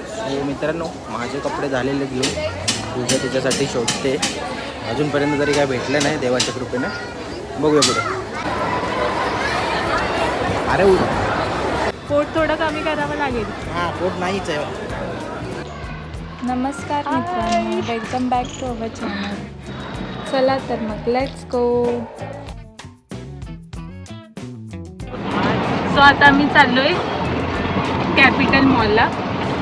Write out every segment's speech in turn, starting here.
हो मित्रांनो, माझे कपडे झालेले घेऊन तुझ्या तिच्यासाठी शोधते. अजूनपर्यंत तरी काय भेटलं नाही देवाच्या कृपेने. बघूया पुढे. अरे पोट थोडं कमी करावं लागेल. हां, पोट नाहीच आहे. नमस्कार मित्रांनो, welcome back to our channel. चला तर मग लेट्स गो. सो आता मी चाललोय कॅपिटल मॉलला.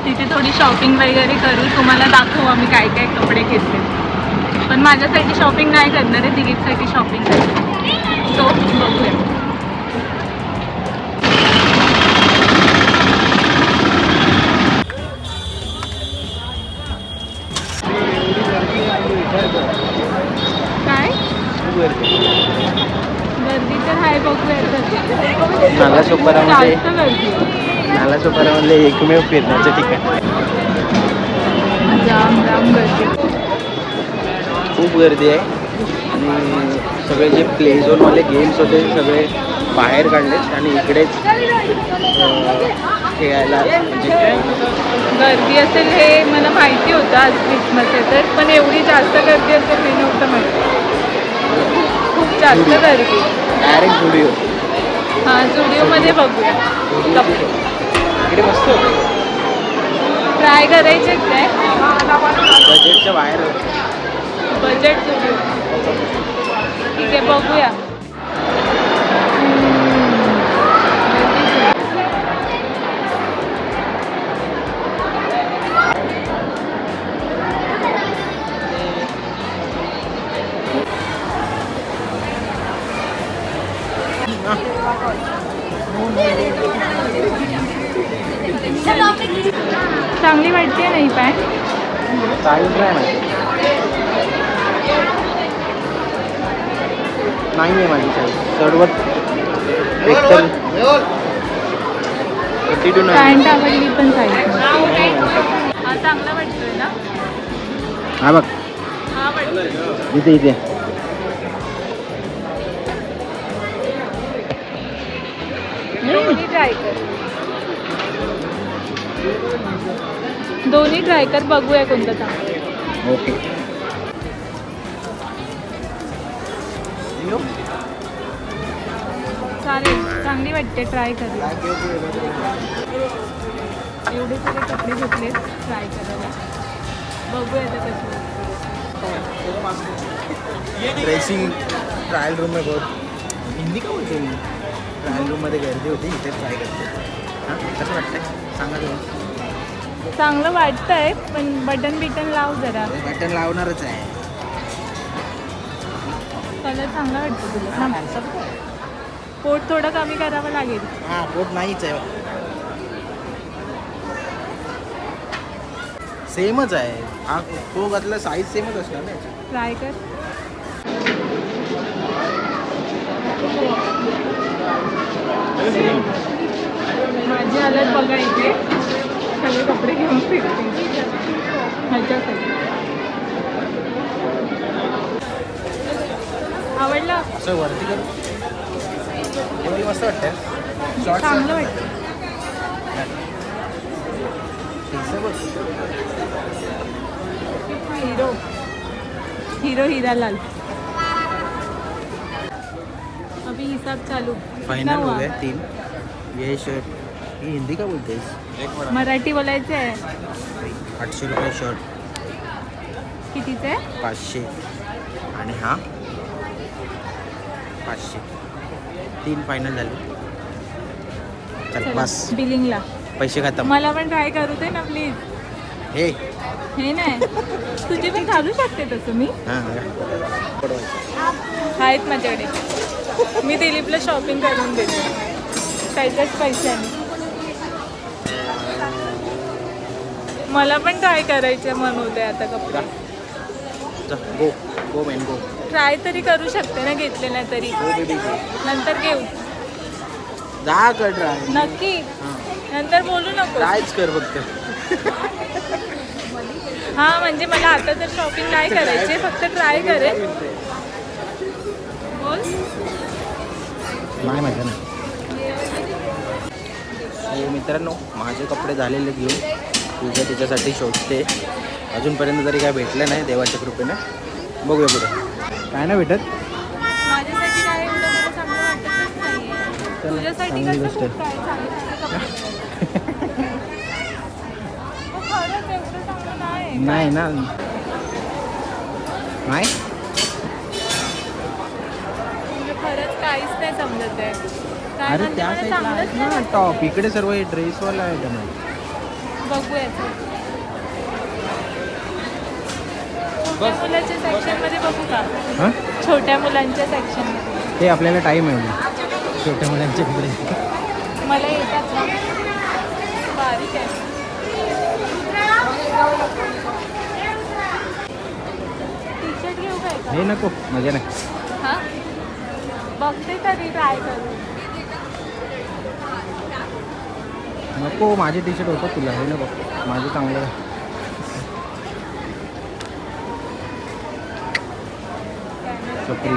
तिथे थोडी शॉपिंग वगैरे करू. तुम्हाला दाखवू आम्ही काय काय कपडे घेतले. पण माझ्यासाठी शॉपिंग नाही करणार आहे, दिलीपसाठी शॉपिंग करणार. सो बघूया. काय गर्दी तर आहे, बघूया. नालासोपारामध्ये जास्त गर्दी, नालासोपारामधले एकमेव फिरण्याचं ठिकाण. जाम गर्दी. खूप गर्दी आहे आणि सगळे जे प्ले झोनवाले गेम्स होते सगळे बाहेर काढलेत आणि इकडेच खेळायला म्हणजे गर्दी असेल हे मला माहिती होतं आज क्रिसमस आहे तर, पण एवढी जास्त गर्दी असेल हे नव्हतं माहिती. खूप जास्त गर्दी. डायरेक्ट झुडिओ. हां, झुडिओमध्ये बघूया. इकडे मस्त ट्राय करायचे काय? बजेटच्या बाहेर बजेट झुडिओ. ठीक आहे, बघूया. चांगली वाटते नाही पॅन्ट? साईज नाही आहे माझी साईज. सर्व एकतर 32 पॅन्ट आवडली पण साईज. हा चांगला वाटतोय ना? हा बघ हा वाटतोय. इथे इथे दोन्ही ट्राय कर. दोन्ही ट्राय कर, बघूया कोणतं चांगलं. ओके. चालेल, चांगली वाटते, ट्राय करूया. एवढे सगळे कपडे घेतले, ट्राय करायला. बघूया आता कसं. ड्रेसिंग ट्रायल रूम में बहुत हिंदी का बोलते मी. ट्रायल रूममध्ये गर्दी होती, इथे ट्राय करते. हां, कसं वाटतंय सांगा तुम्ही. चांगलं वाटतंय, पण बटन लाव जरा. बटन लावणारच आहे. कलर चांगला वाटतो तुला. पोट थोडं कमी करावं लागेल. हां, पोट नाहीच आहे. सेमच आहे. हा तो घातला साईज सेमच असणार ना. ट्राय कर. माझी हालत बघा, इथे सगळे कपडे घेऊन फिरते ह्याच्यासाठी. आवडला? असं वरती करू. एवढी मस्त वाटतं. शॉर्ट चांगलं वाटतं. हीरो हीरालाल. अभी हिसाब चालू. फाइनल हो गया 3. ये शर्ट, ये हिंदी का बोलते हैं? मराठी बोलायचं आहे. 800 रुपये शर्ट. कितीचं आहे? 500. आणि हा 500. 3 फायनल झाले. चल बस, बिलिंगला. पैसे खतम. मला पण ट्राय करू दे ना प्लीज. हे नाही, तुझी पण घालू शकते तसं मी. हां आहेत माझ्याकडे. मी दिलीपला शॉपिंग करून देते त्याच्याच पैशाने. मला पण ट्राय करायचे मन होते आता कपडे. गो गो मॅन गो. ट्राय तरी करू शकते ना, घेतले नाही तरी. नंतर घेऊ. जा कर ट्राय. नक्की. नंतर बोलू नको. ट्रायच कर फक्त. हा, म्हणजे मला आता तर शॉपिंग नाही करायची, फक्त ट्राय करेल. बोल. नाही माहिती ना. हो मित्रांनो, माझे कपडे झालेले घेऊन पूजा तिच्यासाठी शोधते. अजूनपर्यंत तरी काय भेटलं नाही देवाच्या कृपेने. बघूया पुढे काय नाही भेटत. माझ्यासाठी काय एवढं मला चांगलं वाटतच नाहीये. चला, तुझ्यासाठी चांगली कसं गोष्ट खूप काय चांगलं खरंच एवढं चांगलं नाही. नाही ना. नाही म्हणजे खरंच काहीच नाही समजत आहे. काय अरे म्हणते त्या मला साईडला चांगलंच आहेत नाही ना वाटत. टॉप. इकडे सर्व हे ड्रेसवाला आयटम आहे. बघूया चल. छोट्या मुलाच्या सेक्शनमध्ये बघू का? हां छोट्या मुलांच्या सेक्शनमध्ये ते आपल्याला टाईम आहे छोट्या मुलांच्या इकडे. मला येतात ना. बारीक आहे. टी शर्ट घेऊ काय का? हे नको मजा नाही. हां बघते तरी ट्राय करू. नको माझे टी शर्ट होतं तुला. हे नको माझं चांगलं आहे. चपरी.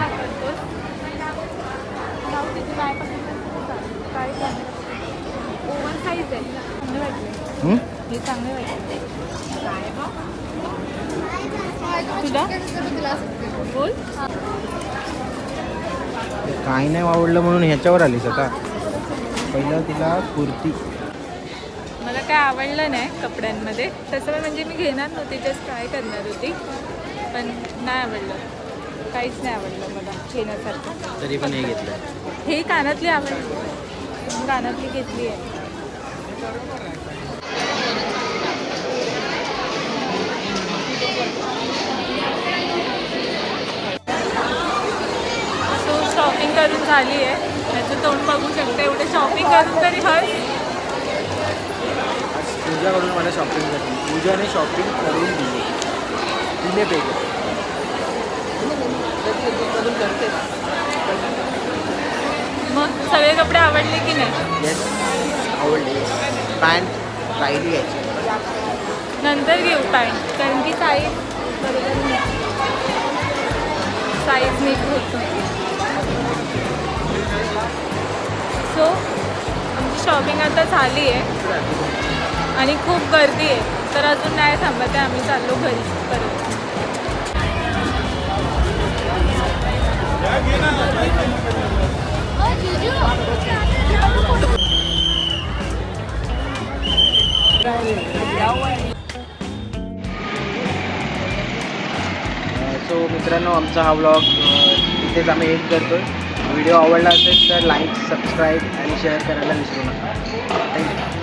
ओव्हर साईज आहे. चांगले वाटले. हं? हे चांगले वाटले. तुला बोल. काही नाही आवडलं म्हणून ह्याच्यावर आलीस आता. पहिलं तिला कुर्ती. मला काय आवडलं नाही कपड्यांमध्ये. तसं म्हणजे मी घेणार नव्हती, जस्ट ट्राय करणार होती, पण नाही आवडलं. काहीच नाही आवडलं मला घेण्यासारखं. तरी पण हे घेतलं. हे कानातली आवडली. कानातली घेतली आहे. सो शॉपिंग करून झाली आहे. त्याचं तोंड बघू शकते. एवढे शॉपिंग करून तरी हस. पूजाकडून मला शॉपिंग करते. पूजाने शॉपिंग करून दिली. तिने पे करते. मग सगळे कपडे आवडले की नाही? येस आवडले. पॅन्ट राहिली घ्यायची. नंतर घेऊ पॅन्ट, कारण की साईज बरोबर नाही. साईज नीट होतो. सो आमची शॉपिंग आता झाली आहे आणि खूप गर्दी आहे, तर अजून नाही थांबत आहे. आम्ही चाललो घरी परत. सो मित्रांनो आमचा हा व्लॉग इथेच आम्ही एंड करतो. व्हिडिओ आवडला असेल तर लाईक सबस्क्राईब आणि शेअर करायला विसरू नका. थँक्यू.